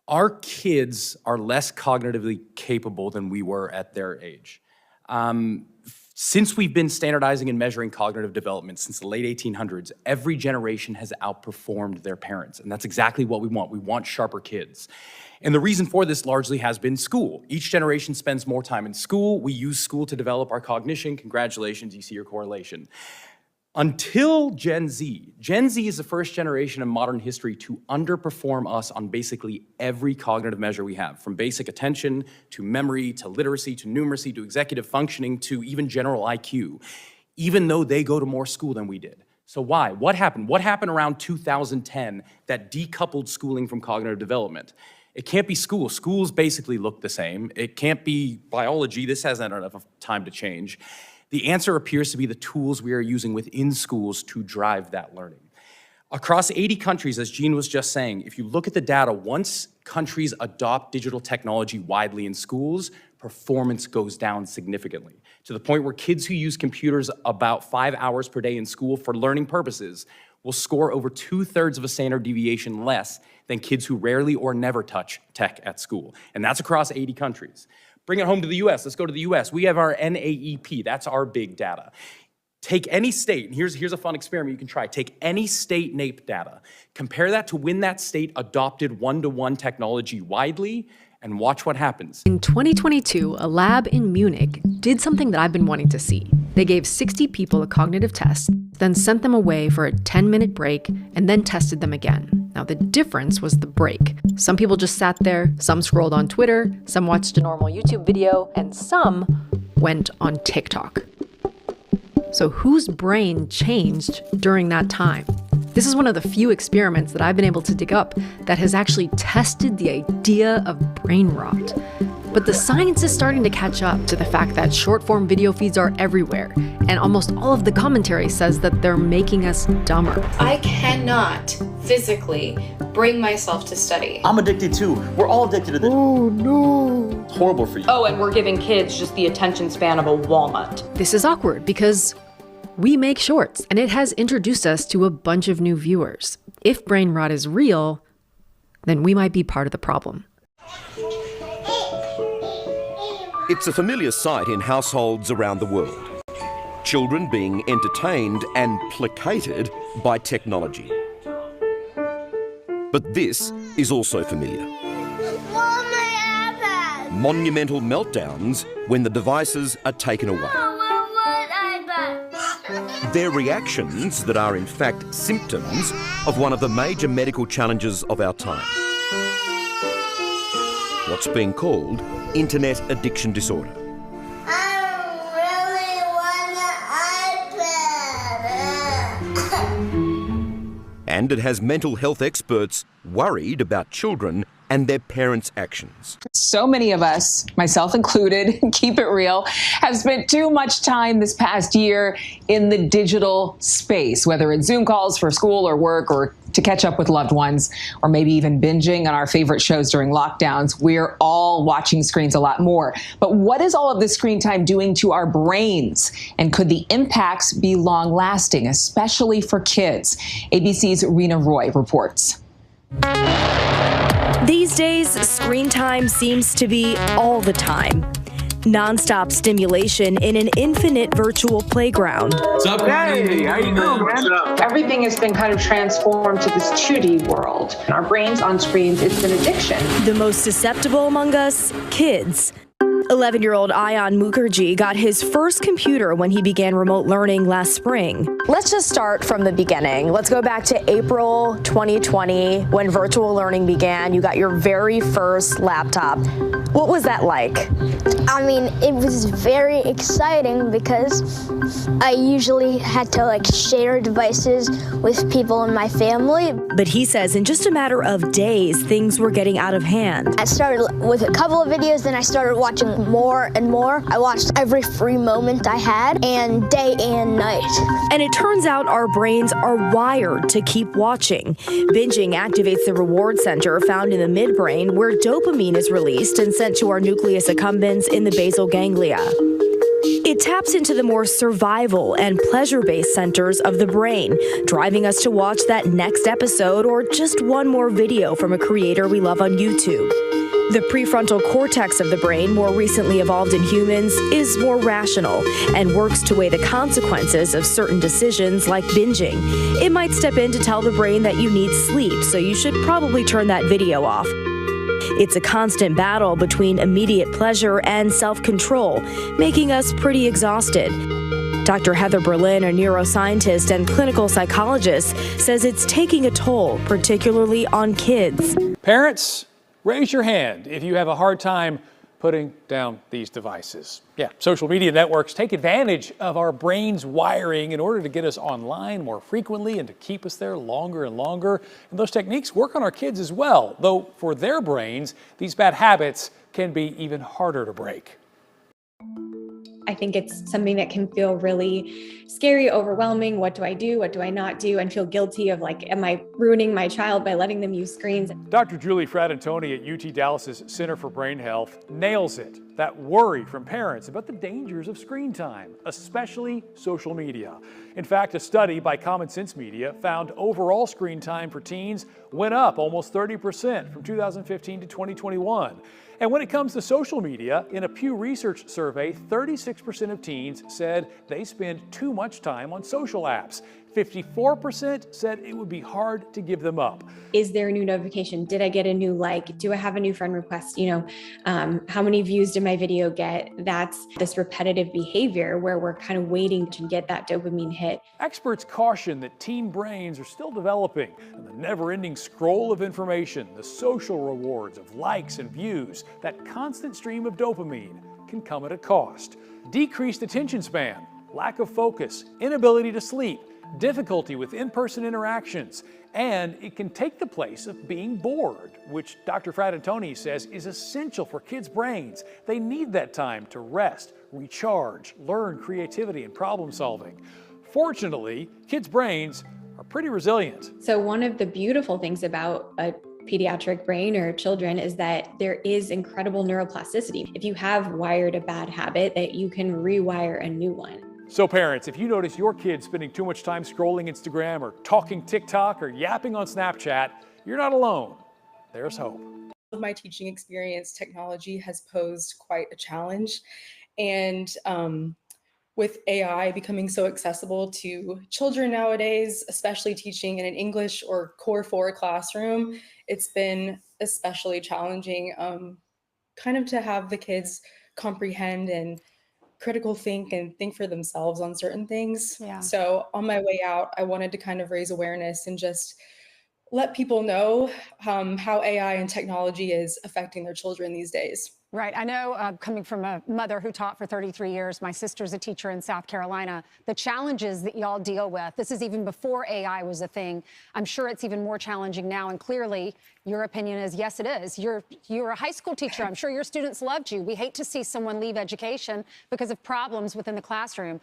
Our kids are less cognitively capable than we were at their age. Since we've been standardizing and measuring cognitive development since the late 1800s, every generation has outperformed their parents, and that's exactly what we want. We want sharper kids. And the reason for this largely has been school. Each generation spends more time in school. We use school to develop our cognition. Congratulations, you see your correlation. Until Gen Z. Gen Z is the first generation in modern history to underperform us on basically every cognitive measure we have, from basic attention, to memory, to literacy, to numeracy, to executive functioning, to even general IQ, even though they go to more school than we did. So why? What happened? What happened around 2010 that decoupled schooling from cognitive development? It can't be school. Schools basically look the same. It can't be biology. This hasn't had enough time to change. The answer appears to be the tools we are using within schools to drive that learning. Across 80 countries, as Jean was just saying, if you look at the data, once countries adopt digital technology widely in schools, performance goes down significantly, to the point where kids who use computers about 5 hours per day in school for learning purposes will score over 2/3 of a standard deviation less than kids who rarely or never touch tech at school. And that's across 80 countries. Bring it home to the US. Let's go to the US. We have our NAEP. That's our big data. Take any state, and here's a fun experiment you can try. Take any state NAEP data, compare that to when that state adopted one-to-one technology widely, and watch what happens. In 2022, a lab in Munich did something that I've been wanting to see. They gave 60 people a cognitive test, then sent them away for a 10-minute break, and then tested them again. Now, the difference was the break. Some people just sat there, some scrolled on Twitter, some watched a normal YouTube video, and some went on TikTok. So whose brain changed during that time? This is one of the few experiments that I've been able to dig up that has actually tested the idea of brain rot. But the science is starting to catch up to the fact that short-form video feeds are everywhere, and almost all of the commentary says that they're making us dumber. I cannot physically bring myself to study. I'm addicted too. We're all addicted to this. Oh no. It's horrible for you. Oh, and we're giving kids just the attention span of a walnut. This is awkward because we make shorts, and it has introduced us to a bunch of new viewers. If brain rot is real, then we might be part of the problem. It's a familiar sight in households around the world. Children being entertained and placated by technology. But this is also familiar. Monumental meltdowns when the devices are taken away. They're reactions that are in fact symptoms of one of the major medical challenges of our time. What's being called internet addiction disorder. And it has mental health experts worried about children and their parents' actions. So many of us, myself included, keep it real, have spent too much time this past year in the digital space, whether it's Zoom calls for school or work or to catch up with loved ones, or maybe even binging on our favorite shows during lockdowns. We're all watching screens a lot more. But what is all of this screen time doing to our brains? And could the impacts be long-lasting, especially for kids? ABC's Rena Roy reports. These days, screen time seems to be all the time. Non-stop stimulation in an infinite virtual playground. What's up, hey, how you doing, man? Everything has been kind of transformed to this 2D world. Our brains on screens, it's an addiction. The most susceptible among us, kids. 11-year-old Ayan Mukherjee got his first computer when he began remote learning last spring. Let's just start from the beginning. Let's go back to April 2020 when virtual learning began. You got your very first laptop. What was that like? I mean, it was very exciting because I usually had to share devices with people in my family. But he says in just a matter of days, things were getting out of hand. I started with a couple of videos, then I started watching more and more. I watched every free moment I had, and day and night. And it turns out our brains are wired to keep watching. Binging activates the reward center found in the midbrain, where dopamine is released and sent to our nucleus accumbens in the basal ganglia. It taps into the more survival and pleasure-based centers of the brain, driving us to watch that next episode or just one more video from a creator we love on YouTube. The prefrontal cortex of the brain, more recently evolved in humans, is more rational and works to weigh the consequences of certain decisions like binging. It might step in to tell the brain that you need sleep, so you should probably turn that video off. It's a constant battle between immediate pleasure and self-control, making us pretty exhausted. Dr. Heather Berlin, a neuroscientist and clinical psychologist, says it's taking a toll, particularly on kids. Parents, raise your hand if you have a hard time putting down these devices. Yeah, social media networks take advantage of our brain's wiring in order to get us online more frequently and to keep us there longer and longer. And those techniques work on our kids as well, though for their brains, these bad habits can be even harder to break. I think it's something that can feel really scary, overwhelming. What do I do? What do I not do? And feel guilty of like, am I ruining my child by letting them use screens? Dr. Julie Fratantoni at UT Dallas's Center for Brain Health nails it. That worry from parents about the dangers of screen time, especially social media. In fact, a study by Common Sense Media found overall screen time for teens went up almost 30% from 2015 to 2021. And when it comes to social media, in a Pew Research survey, 36% of teens said they spend too much time on social apps. 54% said it would be hard to give them up. Is there a new notification? Did I get a new like? Do I have a new friend request? How many views did my video get? That's this repetitive behavior where we're kind of waiting to get that dopamine hit. Experts caution that teen brains are still developing, and the never-ending scroll of information, the social rewards of likes and views, that constant stream of dopamine can come at a cost. Decreased attention span, lack of focus, inability to sleep, difficulty with in-person interactions, and it can take the place of being bored, which Dr. Fratantoni says is essential for kids' brains. They need that time to rest, recharge, learn creativity and problem solving. Fortunately, kids' brains are pretty resilient. So one of the beautiful things about a pediatric brain or children is that there is incredible neuroplasticity. If you have wired a bad habit, that you can rewire a new one. So parents, if you notice your kids spending too much time scrolling Instagram or talking TikTok or yapping on Snapchat, you're not alone. There's hope. With my teaching experience, technology has posed quite a challenge. And with AI becoming so accessible to children nowadays, especially teaching in an English or Core 4 classroom, it's been especially challenging kind of to have the kids comprehend and critical think for themselves on certain things. Yeah. So on my way out, I wanted to kind of raise awareness and just let people know how AI and technology is affecting their children these days. Right. I know, coming from a mother who taught for 33 years, my sister's a teacher in South Carolina, the challenges that y'all deal with, this is even before AI was a thing. I'm sure it's even more challenging now. And clearly, your opinion is, yes, it is. You're a high school teacher. I'm sure your students loved you. We hate to see someone leave education because of problems within the classroom.